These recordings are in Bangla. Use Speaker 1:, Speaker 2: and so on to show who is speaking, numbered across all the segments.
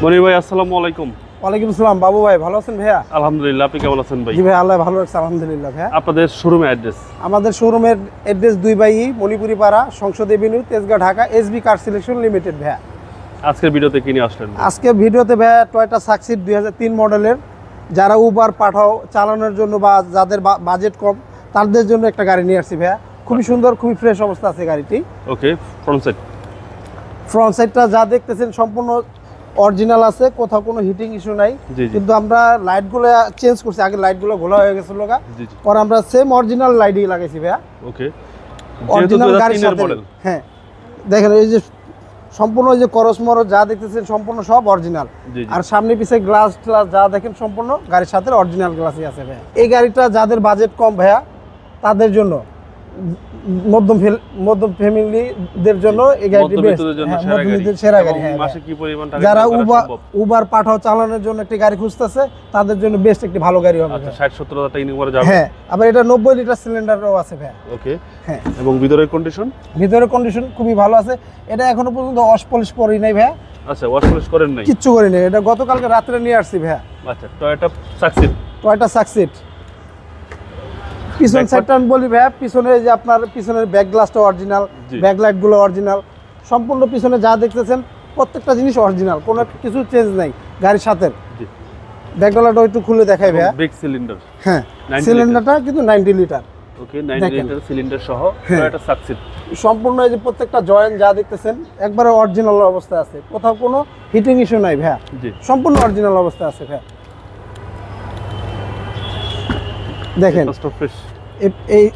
Speaker 1: মনির ভাই আসসালামু আলাইকুম।
Speaker 2: ওয়ালাইকুম আসসালাম। বাবু ভাই ভালো আছেন ভাইয়া?
Speaker 1: আলহামদুলিল্লাহ, আপনি কেমন আছেন ভাই?
Speaker 2: জি ভাই, আল্লাহ ভালো রাখছে, আলহামদুলিল্লাহ ভাইয়া।
Speaker 1: আপনাদের শোরুমের অ্যাড্রেস?
Speaker 2: আমাদের শোরুমের অ্যাড্রেস 2/E মণিপুরি পাড়া, সংসদ Avenue, Tejgaon, Dhaka, SB car selection limited ভাইয়া।
Speaker 1: আজকের ভিডিওতে কি নিয়ে আসলেন?
Speaker 2: আজকে ভিডিওতে ভাইয়া টয়োটা সাকসিড 2003 মডেলের, যারা উবার পাঠাও চালানোর জন্য বা যাদের বাজেট কম তাদের জন্য একটা গাড়ি নিয়ে আসছি ভাইয়া। খুবই সুন্দর, খুবই ফ্রেশ অবস্থা আছে গাড়িটি।
Speaker 1: ওকে, ফ্রন্ট
Speaker 2: সাইডটা যা দেখতেছেন সম্পূর্ণ অরিজিনাল আছে, কোথাও কোনো হিটিং ইস্যু নাই। কিন্তু আমরা লাইটগুলো চেঞ্জ করছি, আগে লাইটগুলো ঘোলা হয়ে গেছিল লগা, পরে আমরা সেম অরিজিনাল লাইটই লাগাইছি ভাইয়া।
Speaker 1: ওকে,
Speaker 2: অরিজিনাল গাড়ির সাথে। হ্যাঁ দেখেন এই যে সম্পূর্ণ এই যে করস মরস যা দেখতেছেন সম্পূর্ণ সব অরিজিনাল। আর সামনে পিছে গ্লাস ট্লাস যা দেখেন সম্পূর্ণ গাড়ির সাথে অরিজিনাল গ্লাসই আছে ভাইয়া। এই গাড়িটা যাদের বাজেট কম ভাইয়া তাদের জন্য, মধ্যম ফ্যামিলিদের জন্য এই গাড়িটি বেস্ট, মধ্যবিত্তের সেরা গাড়ি। হ্যাঁ,
Speaker 1: মাসে কি পরিমাণ টাকা
Speaker 2: যারা উবার পাঠাও চালানোর জন্য একটি গাড়ি খুঁজতেছে তাদের জন্য বেস্ট একটি ভালো গাড়ি হবে।
Speaker 1: আচ্ছা, 60-70 হাজার টাকা ইনকাম যাবে।
Speaker 2: হ্যাঁ, আবার এটা 90 লিটার সিলিন্ডারও আছে ভাই।
Speaker 1: ওকে,
Speaker 2: হ্যাঁ।
Speaker 1: এবং ভিতরের কন্ডিশন?
Speaker 2: ভিতরের কন্ডিশন খুবই ভালো আছে। এটা এখনো পর্যন্ত ওয়াশ পলিশ করি নাই ভাই।
Speaker 1: আচ্ছা, ওয়াশ পলিশ করেন নাই?
Speaker 2: কিচ্ছু করি নাই, এটা গতকালকে রাতে নিয়ে আসছি ভাই।
Speaker 1: আচ্ছা, টয়োটা সাকসিড।
Speaker 2: টয়োটা সাকসিড পিছন সাইডটা আমি বলি ভাই, পিছনে যে আপনার পিছনের ব্যাক গ্লাসটা অরিজিনাল, ব্যাক লাইট গুলো অরিজিনাল, সম্পূর্ণ পিছনে যা দেখতেছেন প্রত্যেকটা জিনিস অরিজিনাল, কোনো কিছু চেঞ্জ নাই গাড়ির সাথে। ব্যাক ডলারটা একটু খুলে দেখাই ভাই।
Speaker 1: Big cylinder.
Speaker 2: হ্যাঁ, সিলিন্ডারটা কিন্তু 90 লিটার।
Speaker 1: ওকে, 90 লিটার সিলিন্ডার সহ টয়োটা সাকসিড।
Speaker 2: সম্পূর্ণ এই যে প্রত্যেকটা জয়েন্ট যা দেখতেছেন একবারে অরিজিনাল অবস্থায় আছে, কোথাও কোনো হিটিং ইস্যু নাই ভাই। সম্পূর্ণ অরিজিনাল অবস্থায় আছে ভাই। দেখেন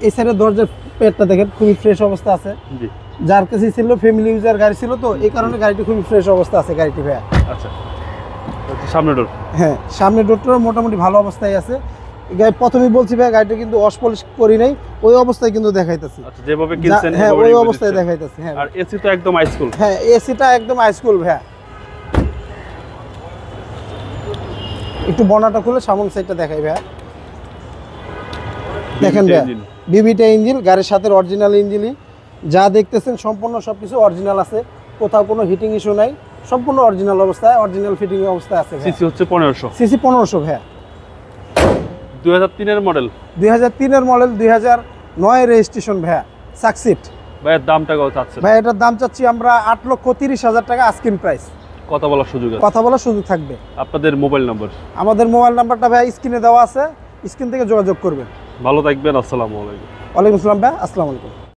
Speaker 2: এই সাইডের দরজার পেটটা দেখেন খুবই ফ্রেশ অবস্থা আছে। যার কাছে ছিল ফ্যামিলি ইউজার গাড়ি ছিল, তো এই কারণে গাড়িটি খুবই ফ্রেশ অবস্থা আছে গাড়িটি ভাইয়া।
Speaker 1: আচ্ছা, সামনের ডোর? হ্যাঁ,
Speaker 2: সামনের ডোরটা মোটামুটি ভালো অবস্থায় আছে। গাড়ি প্রথমেই বলছি ভাই, গাড়িটা কিন্তু ওয়াশ পলিশ করি নাই, ওই অবস্থায় কিন্তু দেখাইতেছি।
Speaker 1: আচ্ছা, যেভাবে কিনছেন
Speaker 2: হ্যাঁ ওই অবস্থায় দেখাইতেছি। হ্যাঁ,
Speaker 1: আর এসি তো একদম আইসকুল।
Speaker 2: হ্যাঁ, এসিটা একদম আইসকুল ভাইয়া। একটু বর্ণাটা খুলে সামন সাইডটা দেখাই ভাইয়া। দেখেন ভাইয়া, বিবিটা ইঞ্জিন, গাড়ির সাথে অরিজিনাল ইঞ্জিনই যা দেখতেছেন সম্পূর্ণ সবকিছু অরিজিনাল আছে, কোথাও কোনো হিটিং ইস্যু নাই, সম্পূর্ণ অরিজিনাল অবস্থায়, অরিজিনাল ফিটিং অবস্থায় আছে।
Speaker 1: সিসি হচ্ছে 1500।
Speaker 2: সিসি 1500 ভাইয়া।
Speaker 1: 2003 এর মডেল?
Speaker 2: 2003 এর মডেল, 2009 রেজিস্ট্রেশন ভাইয়া সাকসিড।
Speaker 1: ভাইয়ের দামটা কত চাচ্ছেন?
Speaker 2: ভাই এটার দাম চাচ্ছি আমরা 8,30,000 টাকা আস্কিং প্রাইস।
Speaker 1: কথা বলার সুযোগ আছে? কথা
Speaker 2: বলার সুযোগ থাকবে।
Speaker 1: আপনাদের মোবাইল নাম্বার? আমাদের
Speaker 2: মোবাইল নাম্বারটা ভাই স্ক্রিনে দেওয়া আছে, স্ক্রিন থেকে যোগাযোগ করবেন।
Speaker 1: ভালো থাকবেন, আসসালামু আলাইকুম।
Speaker 2: ওয়ালাইকুম আসসালাম ভাই, আসসালামু আলাইকুম।